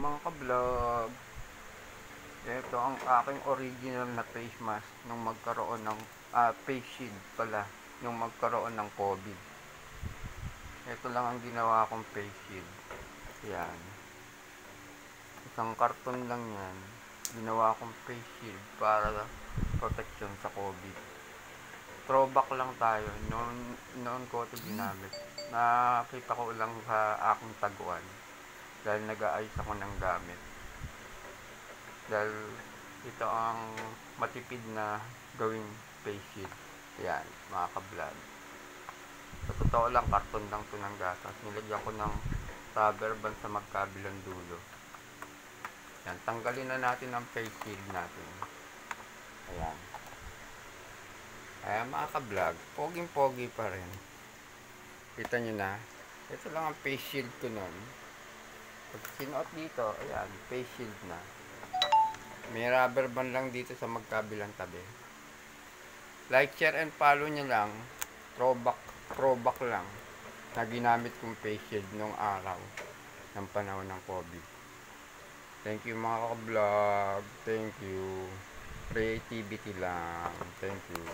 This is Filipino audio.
mga ka-vlog. Ito ang aking original na face mask nung magkaroon ng face shield pala nung magkaroon ng COVID. Ito lang ang ginawa kong face shield. Yan. Isang karton lang yan. Ginawa kong face shield para protection sa COVID. Throwback lang tayo. Noon ko ito ginamit. Nakita ko lang sa aking taguan. Dahil nag-aayos ako ng gamit. Dahil ito ang matipid na gawing face shield. Yan, mga ka-vlog. Sa totoo lang, karton lang ito ng gatas. Nilagyan ko ng rubber band sa magkabilang dulo. Yan, tanggalin na natin ang face shield natin. Ayan. Ayan, mga ka-vlog, poging-pogi pa rin. Kita nyo na. Ito lang ang face shield ko nun. Pag sinuot dito, ayan, face shield na. May rubber band lang dito sa magkabilang tabi. Like, share, and follow nyo lang. Throwback lang na ginamit kong face shield nung araw ng panahon ng COVID. Thank you mga ka-vlog. Thank you. Creativity lang. Thank you.